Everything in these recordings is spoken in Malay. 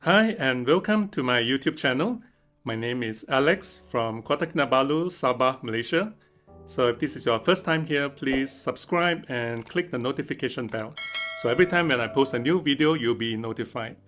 Hi and welcome to my YouTube channel. My name is Alex from Kota Kinabalu, Sabah, Malaysia. So if this is your first time here, please subscribe and click the notification bell. So every time when I post a new video, you'll be notified.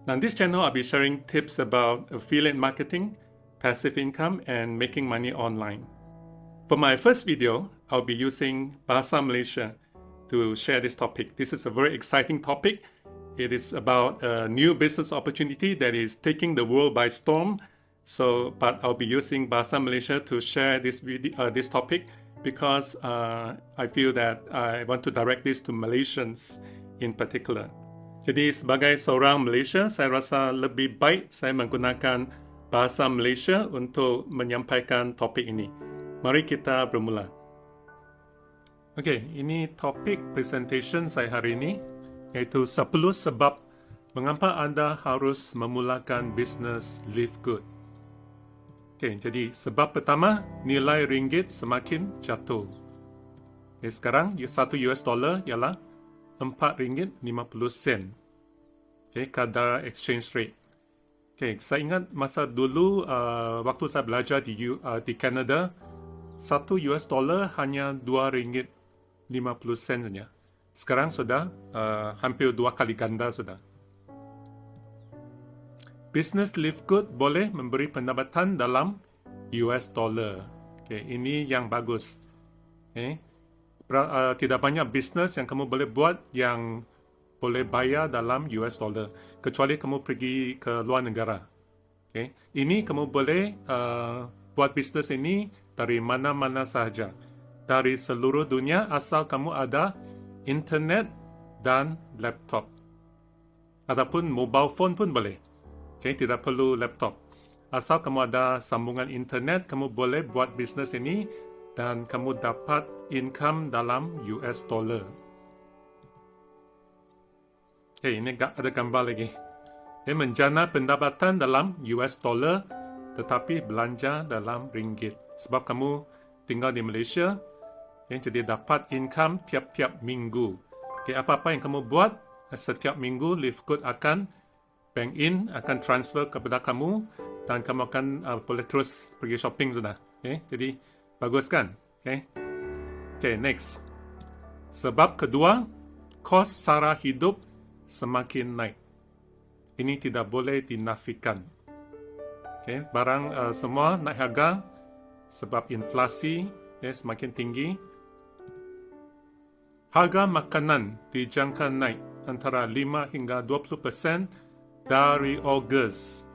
Now on this channel, I'll be sharing tips about affiliate marketing, passive income, and making money online. For my first video, I'll be using Bahasa Malaysia to share this topic. This is a very exciting topic. It is about a new business opportunity that is taking the world by storm. But I'll be using Bahasa Malaysia to share this topic because I feel that I want to direct this to Malaysians in particular. Jadi sebagai seorang Malaysia, saya rasa lebih baik saya menggunakan Bahasa Malaysia untuk menyampaikan topik ini. Mari kita bermula. Okey, ini topik presentation saya hari ini, iaitu 10 sebab mengapa anda harus memulakan bisnes Live Good. Okey, jadi sebab pertama, nilai ringgit semakin jatuh. Okay, sekarang $1 ialah RM4.50. Okay, kadar exchange rate. Okay, saya ingat masa dulu waktu saya belajar di Canada, $1 hanya RM2.50 saja. Sekarang sudah hampir 2 kali ganda sudah. Bisnes Live Good boleh memberi pendapatan dalam US dollar. Okay, ini yang bagus. Okay. Tidak banyak bisnes yang kamu boleh buat yang boleh bayar dalam US dollar, kecuali kamu pergi ke luar negara. Okay. Ini kamu boleh buat bisnes ini dari mana-mana sahaja, dari seluruh dunia, asal kamu ada internet dan laptop. Ataupun mobile phone pun boleh. Okay, tidak perlu laptop. Asal kamu ada sambungan internet, kamu boleh buat bisnes ini dan kamu dapat income dalam US dollar. Okay, ini ada gambar lagi. Okay, menjana pendapatan dalam US dollar tetapi belanja dalam ringgit. Sebab kamu tinggal di Malaysia, okay, jadi dapat income tiap-tiap minggu. Okay, apa-apa yang kamu buat, setiap minggu Live Good akan bank in, akan transfer kepada kamu dan kamu akan boleh terus pergi shopping sudah. Okay, jadi bagus kan? Okay. Okay, next. Sebab kedua, kos sara hidup semakin naik. Ini tidak boleh dinafikan. Okay, barang semua naik harga sebab inflasi semakin tinggi. Harga makanan dijangka naik antara 5 hingga 20% dari Ogos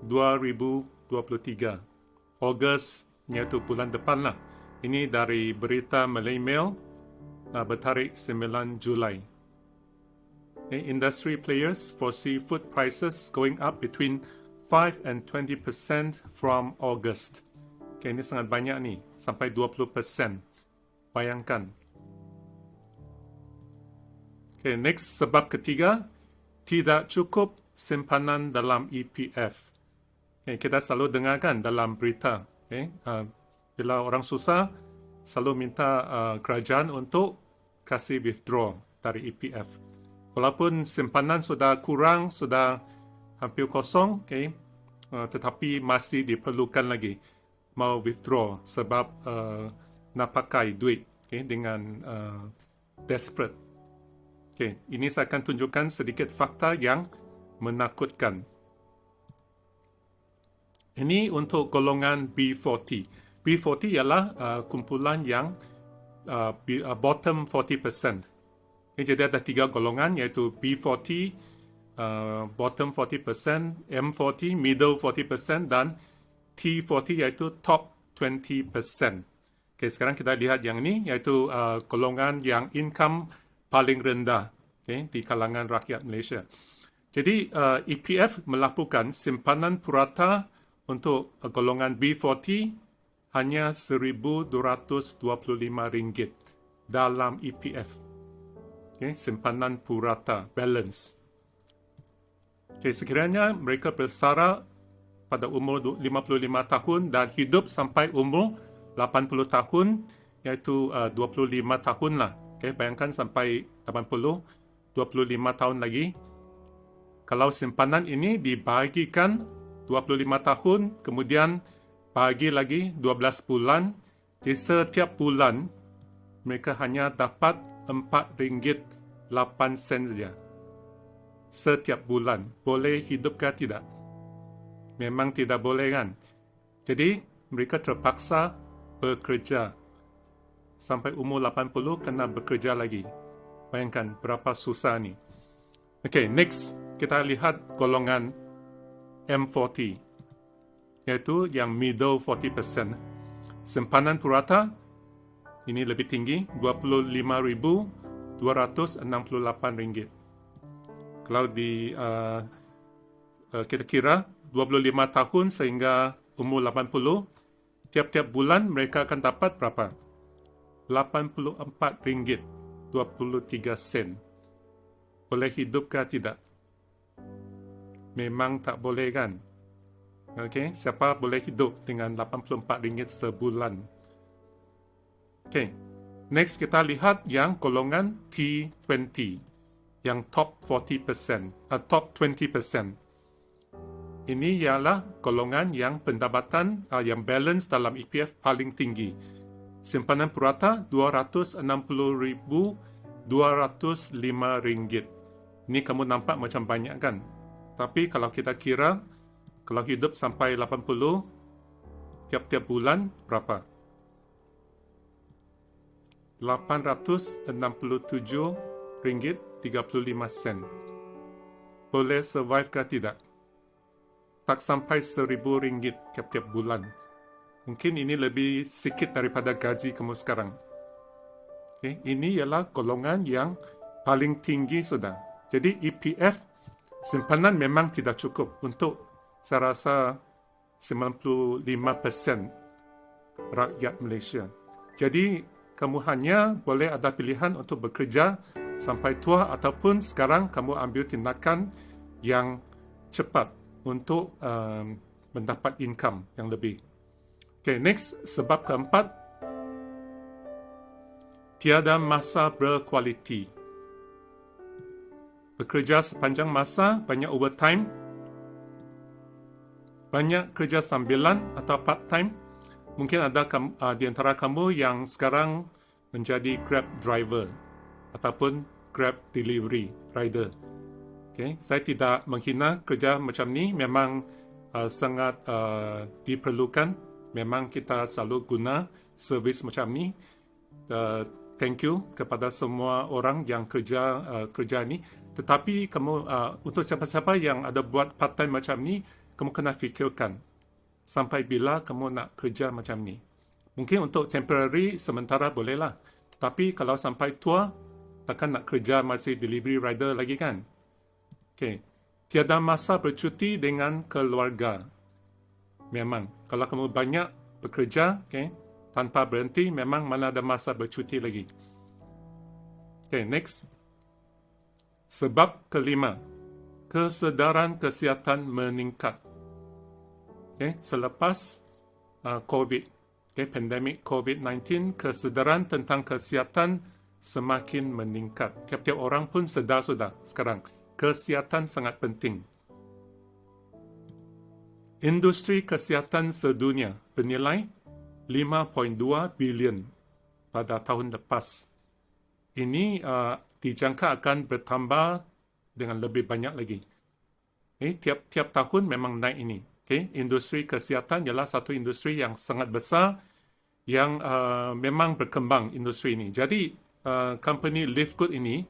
2023. Ogos iaitu bulan depan lah. Ini dari berita Malay Mail bertarikh 9 Julai. Okay, industry players foresee food prices going up between 5 and 20% from August. Okay, ini sangat banyak ni, sampai 20%. Bayangkan. Okay, next, sebab ketiga, tidak cukup simpanan dalam EPF. Okay, kita selalu dengarkan dalam berita. Okay, bila orang susah, selalu minta kerajaan untuk kasih withdraw dari EPF. Walaupun simpanan sudah kurang, sudah hampir kosong, okay, tetapi masih diperlukan lagi mau withdraw sebab nak pakai duit, okay, dengan desperate. Okay, ini saya akan tunjukkan sedikit fakta yang menakutkan. Ini untuk golongan B40. B40 ialah kumpulan yang bottom 40%. Okay, jadi ada 3 golongan, iaitu B40, bottom 40%, M40, middle 40%, dan T40 iaitu top 20%. Okay, sekarang kita lihat yang ini, iaitu golongan yang income paling rendah, okay, di kalangan rakyat Malaysia. Jadi EPF melakukan simpanan purata untuk golongan B40 hanya RM1,225 dalam EPF. Okay, simpanan purata, balance. Okay, sekiranya mereka bersara pada umur 55 tahun dan hidup sampai umur 80 tahun, iaitu 25 tahun lah. Okay, bayangkan sampai 80, 25 tahun lagi. Kalau simpanan ini dibahagikan 25 tahun, kemudian bagi lagi 12 bulan, jadi setiap bulan mereka hanya dapat RM4.08 saja. Setiap bulan. Boleh hidup ke tidak? Memang tidak boleh kan? Jadi mereka terpaksa bekerja. Sampai umur 80 kena bekerja lagi. Bayangkan berapa susah ni. Okay, next kita lihat golongan M40. Iaitu yang middle 40%. Simpanan purata ini lebih tinggi, RM25.268. Kalau kita kira 25 tahun sehingga umur 80, tiap-tiap bulan mereka akan dapat berapa? RM84.23. Boleh hidup ke tidak? Memang tak boleh kan? Okay, siapa boleh hidup dengan RM84 sebulan? Okay, next kita lihat yang golongan T20, yang top 40%, top 20%. Ini ialah golongan yang pendapatan yang balance dalam EPF paling tinggi. Simpanan purata RM260.205. Ini kamu nampak macam banyak kan? Tapi kalau kita kira, kalau hidup sampai 80, tiap-tiap bulan berapa? RM867.35. Boleh survive ke tidak? Tak sampai RM1,000 tiap-tiap bulan. Mungkin ini lebih sikit daripada gaji kamu sekarang. Okay. Ini ialah golongan yang paling tinggi sudah. Jadi EPF simpanan memang tidak cukup untuk saya rasa 95% rakyat Malaysia. Jadi kamu hanya boleh ada pilihan untuk bekerja sampai tua ataupun sekarang kamu ambil tindakan yang cepat untuk mendapat income yang lebih. Okay, next, sebab keempat, tiada masa berkualiti. Bekerja sepanjang masa, banyak overtime, banyak kerja sambilan atau part-time. Mungkin ada di antara kamu yang sekarang menjadi Grab driver ataupun Grab delivery rider. Okay. Saya tidak menghina kerja macam ni, memang sangat diperlukan. Memang kita selalu guna servis macam ni. Thank you kepada semua orang yang kerja ni. Tetapi kamu untuk siapa-siapa yang ada buat part-time macam ni, kamu kena fikirkan sampai bila kamu nak kerja macam ni. Mungkin untuk temporary sementara bolehlah. Tetapi kalau sampai tua, takkan nak kerja masih delivery rider lagi kan? Okay. Tiada masa bercuti dengan keluarga. Memang. Kalau kamu banyak bekerja, okay, tanpa berhenti, memang mana ada masa bercuti lagi. Okay, next. Sebab kelima, kesedaran kesihatan meningkat. Okay, selepas COVID, okay, pandemik COVID-19, kesedaran tentang kesihatan semakin meningkat. Tiap-tiap orang pun sedar sudah sekarang. Kesihatan sangat penting. Industri kesihatan sedunia bernilai 5.2 bilion pada tahun lepas. Ini dijangka akan bertambah dengan lebih banyak lagi. Okay, tiap tahun memang naik ini. Okay, industri kesihatan ialah satu industri yang sangat besar yang memang berkembang industri ini. Jadi company Live Good ini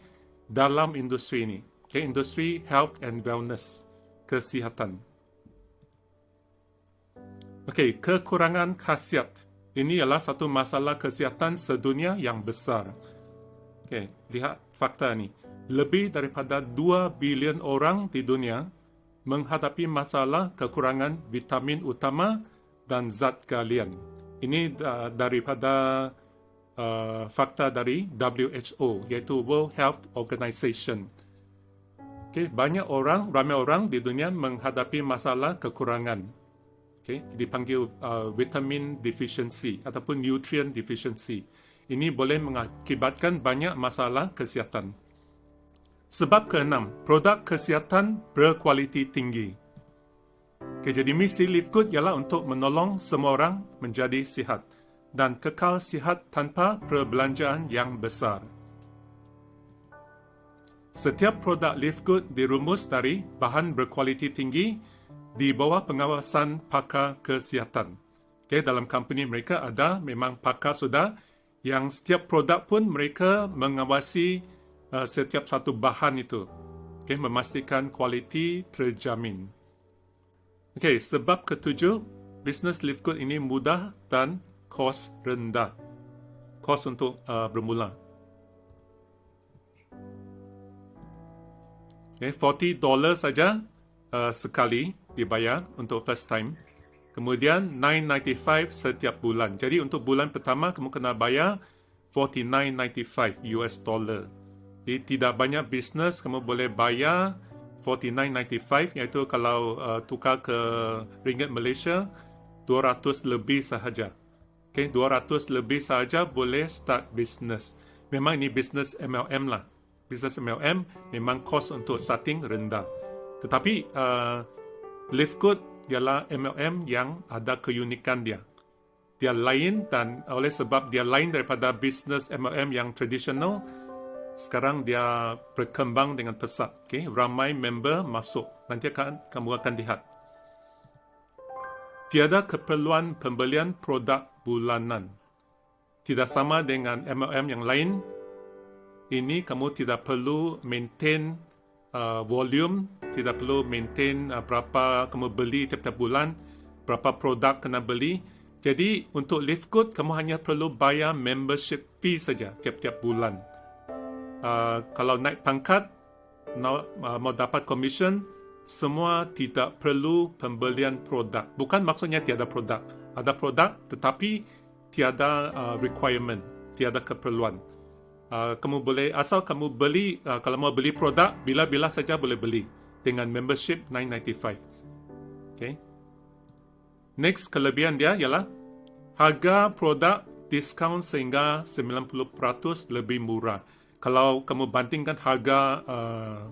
dalam industri ini, okay, industri health and wellness, kesihatan. Okay, kekurangan khasiat. Ini ialah satu masalah kesihatan sedunia yang besar. Okay, lihat fakta ni. Lebih daripada 2 bilion orang di dunia menghadapi masalah kekurangan vitamin utama dan zat galian. Ini daripada fakta dari WHO, iaitu World Health Organization. Okay, ramai orang di dunia menghadapi masalah kekurangan. Okay, dipanggil vitamin deficiency ataupun nutrient deficiency. Ini boleh mengakibatkan banyak masalah kesihatan. Sebab keenam, produk kesihatan berkualiti tinggi. Jadi misi Live Good ialah untuk menolong semua orang menjadi sihat dan kekal sihat tanpa perbelanjaan yang besar. Setiap produk Live Good dirumus dari bahan berkualiti tinggi di bawah pengawasan pakar kesihatan. Dalam company mereka ada memang pakar sudah yang setiap produk pun mereka mengawasi setiap satu bahan itu. Memastikan kualiti terjamin. Sebab ketujuh, bisnes Live Good ini mudah dan kos rendah. Kos untuk bermula. $40 saja sekali dibayar untuk first time. Kemudian $9.95 setiap bulan. Jadi untuk bulan pertama kamu kena bayar $49.95 US dollar. Jadi tidak banyak bisnes kamu boleh bayar $49.95, iaitu kalau tukar ke ringgit Malaysia 200 lebih sahaja. 200 lebih sahaja boleh start bisnes. Memang ini bisnes MLM lah. Bisnes MLM memang kos untuk starting rendah. Tetapi Live Good ialah MLM yang ada keunikan dia. Dia lain dan oleh sebab dia lain daripada bisnes MLM yang tradisional, sekarang dia berkembang dengan pesat. Ramai member masuk. Nanti kamu akan lihat. Tiada keperluan pembelian produk bulanan. Tidak sama dengan MLM yang lain. Ini kamu tidak perlu maintain volume, tidak perlu maintain berapa kamu beli tiap-tiap bulan, berapa produk kena beli. Jadi untuk Live Good, kamu hanya perlu bayar membership fee saja tiap-tiap bulan. Kalau naik pangkat, mau dapat commission, semua tidak perlu pembelian produk. Bukan maksudnya tiada produk. Ada produk tetapi tiada requirement, tiada keperluan. Kamu boleh, asal kamu beli, kalau mau beli produk, bila-bila saja boleh beli dengan membership $9.95. Next, kelebihan dia ialah harga produk diskaun sehingga 90% lebih murah. Kalau kamu bandingkan harga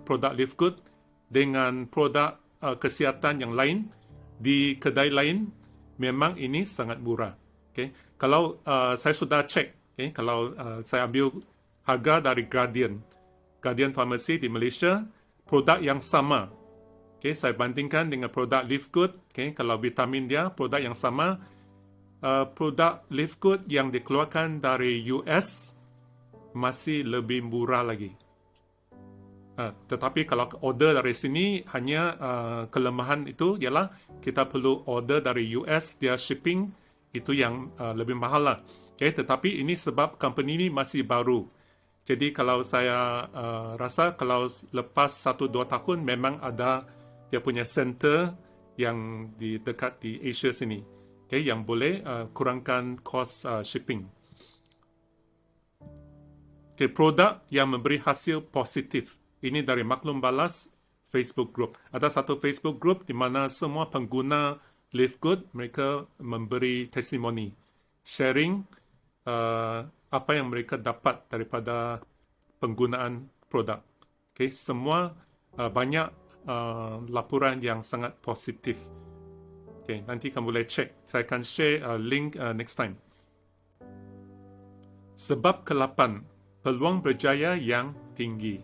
produk Live Good dengan produk kesihatan yang lain di kedai lain, memang ini sangat murah. Kalau saya sudah cek, kalau saya ambil harga dari Guardian Pharmacy di Malaysia, produk yang sama. Saya bandingkan dengan produk Live Good. Kalau vitamin dia, produk yang sama. Produk Live Good yang dikeluarkan dari US masih lebih murah lagi. Tetapi kalau order dari sini, hanya kelemahan itu ialah kita perlu order dari US, dia shipping itu yang lebih mahal lah. Tetapi ini sebab company ini masih baru. Jadi kalau saya rasa kalau lepas 1-2 tahun memang ada dia punya center yang dekat di Asia sini, yang boleh kurangkan kos shipping. Produk yang memberi hasil positif. Ini dari Maklum Balas Facebook group. Ada satu Facebook group di mana semua pengguna Live Good mereka memberi testimoni, sharing apa yang mereka dapat daripada penggunaan produk. Semua banyak laporan yang sangat positif. Nanti kamu boleh cek. Saya akan share link next time. Sebab ke-8, peluang berjaya yang tinggi.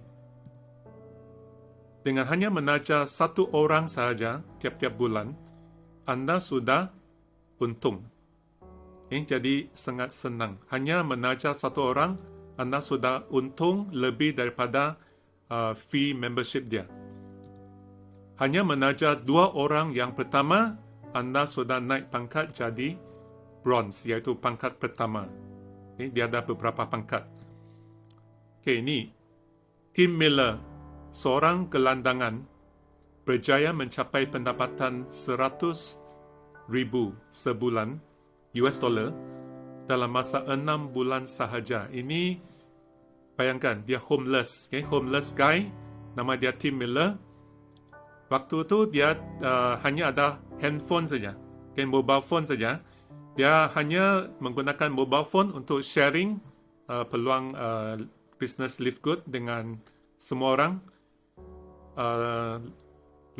Dengan hanya menajar satu orang sahaja tiap-tiap bulan, Anda sudah untung. Jadi sangat senang. Hanya menajar satu orang, Anda sudah untung lebih daripada fee membership dia. Hanya menajar 2 orang yang pertama, Anda sudah naik pangkat jadi bronze, iaitu pangkat pertama. Dia ada beberapa pangkat. Ini Tim Miller, seorang gelandangan, berjaya mencapai pendapatan 100,000 sebulan US dollar dalam masa 6 bulan sahaja. Ini bayangkan, dia homeless. Homeless guy, nama dia Tim Miller. Waktu itu dia hanya ada handphone saja, mobile phone saja. Dia hanya menggunakan mobile phone untuk sharing peluang business Live Good dengan semua orang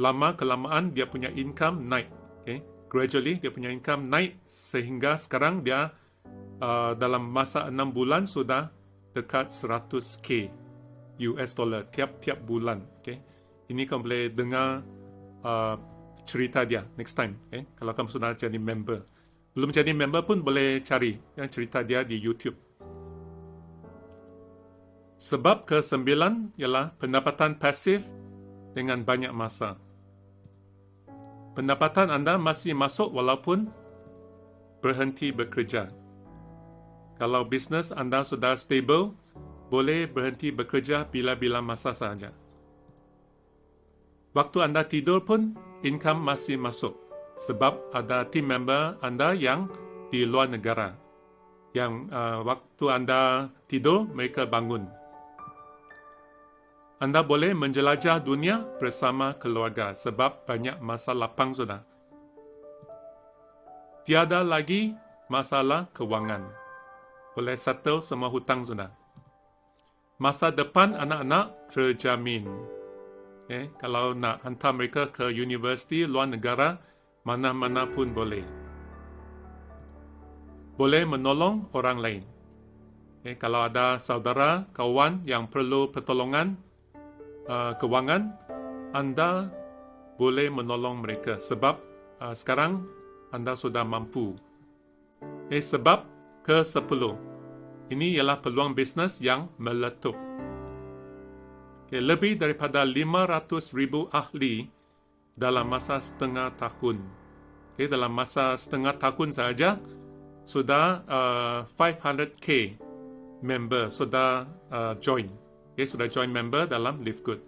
lama-kelamaan dia punya income naik. Okay? Gradually dia punya income naik sehingga sekarang dia dalam masa 6 bulan sudah dekat 100k US dollar tiap-tiap bulan. Okay? Ini kamu boleh dengar cerita dia next time. Okay? Kalau kamu sudah jadi member. Belum jadi member pun boleh cari cerita dia di YouTube. Sebab ke-9 ialah pendapatan pasif dengan banyak masa. Pendapatan anda masih masuk walaupun berhenti bekerja. Kalau bisnes anda sudah stable, boleh berhenti bekerja bila-bila masa sahaja. Waktu anda tidur pun, income masih masuk. Sebab ada team member anda yang di luar negara. Yang waktu anda tidur, mereka bangun. Anda boleh menjelajah dunia bersama keluarga sebab banyak masa lapang sudah. Tiada lagi masalah kewangan. Boleh settle semua hutang sudah. Masa depan anak-anak terjamin. Okay? Kalau nak hantar mereka ke universiti luar negara, mana-mana pun boleh. Boleh menolong orang lain. Okay? Kalau ada saudara, kawan yang perlu pertolongan, kewangan, anda boleh menolong mereka sebab sekarang anda sudah mampu. Sebab ke-10, ini ialah peluang bisnes yang meletup. Lebih daripada 500,000 ahli dalam masa setengah tahun. Dalam masa setengah tahun sahaja sudah 500k member sudah join. Sudah join member dalam Live Good.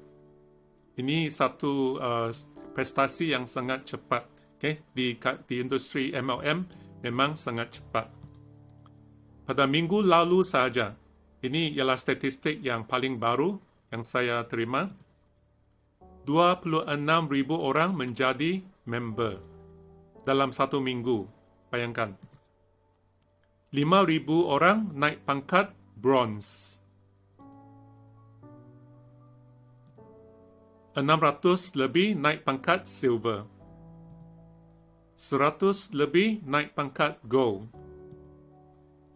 Ini satu prestasi yang sangat cepat. Di industri MLM memang sangat cepat. Pada minggu lalu sahaja, ini ialah statistik yang paling baru yang saya terima. 26,000 orang menjadi member dalam satu minggu. Bayangkan. 5,000 orang naik pangkat bronze. 600 lebih naik pangkat silver. 100 lebih naik pangkat gold.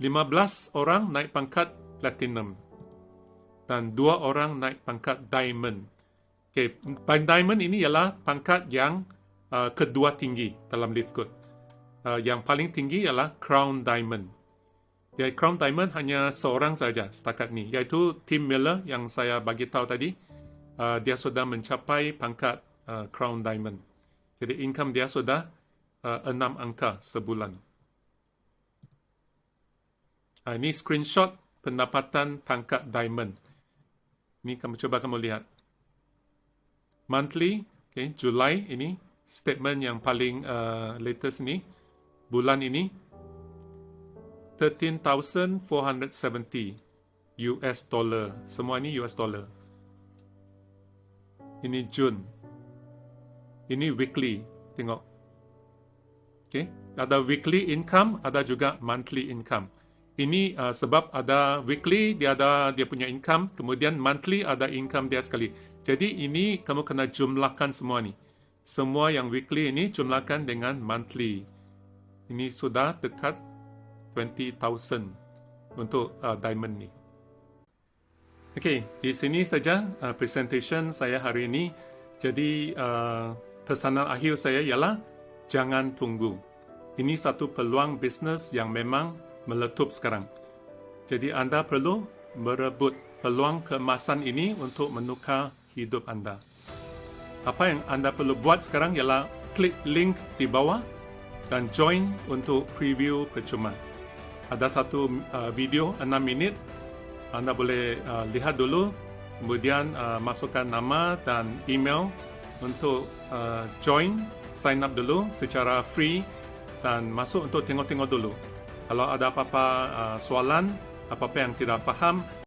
15 orang naik pangkat platinum. Dan 2 orang naik pangkat diamond. Diamond ini ialah pangkat yang kedua tinggi dalam Live Good. Yang paling tinggi ialah Crown Diamond. Jadi Crown Diamond hanya seorang saja setakat ni, iaitu Tim Miller yang saya bagi tahu tadi. Dia sudah mencapai pangkat Crown Diamond. Jadi income dia sudah 6 angka sebulan. Ini screenshot pendapatan pangkat Diamond. Ini coba kamu lihat. Monthly, Julai ini, statement yang paling latest ini, bulan ini, 13,470 US dollar. Semua ini US dollar. Ini Jun. Ini weekly. Tengok. Ada weekly income, ada juga monthly income. Ini sebab ada weekly, dia punya income, kemudian monthly ada income dia sekali. Jadi ini kamu kena jumlahkan semua ni. Semua yang weekly ini jumlahkan dengan monthly. Ini sudah dekat 20,000 untuk diamond ni. Di sini saja presentation saya hari ini. Jadi pesanan akhir saya ialah jangan tunggu. Ini satu peluang bisnes yang memang meletup sekarang. Jadi anda perlu merebut peluang keemasan ini untuk menukar hidup anda. Apa yang anda perlu buat sekarang ialah klik link di bawah dan join untuk preview percuma. Ada satu video 6 minit. Anda boleh lihat dulu, kemudian masukkan nama dan email untuk join, sign up dulu secara free dan masuk untuk tengok-tengok dulu. Kalau ada apa-apa soalan, apa-apa yang tidak faham,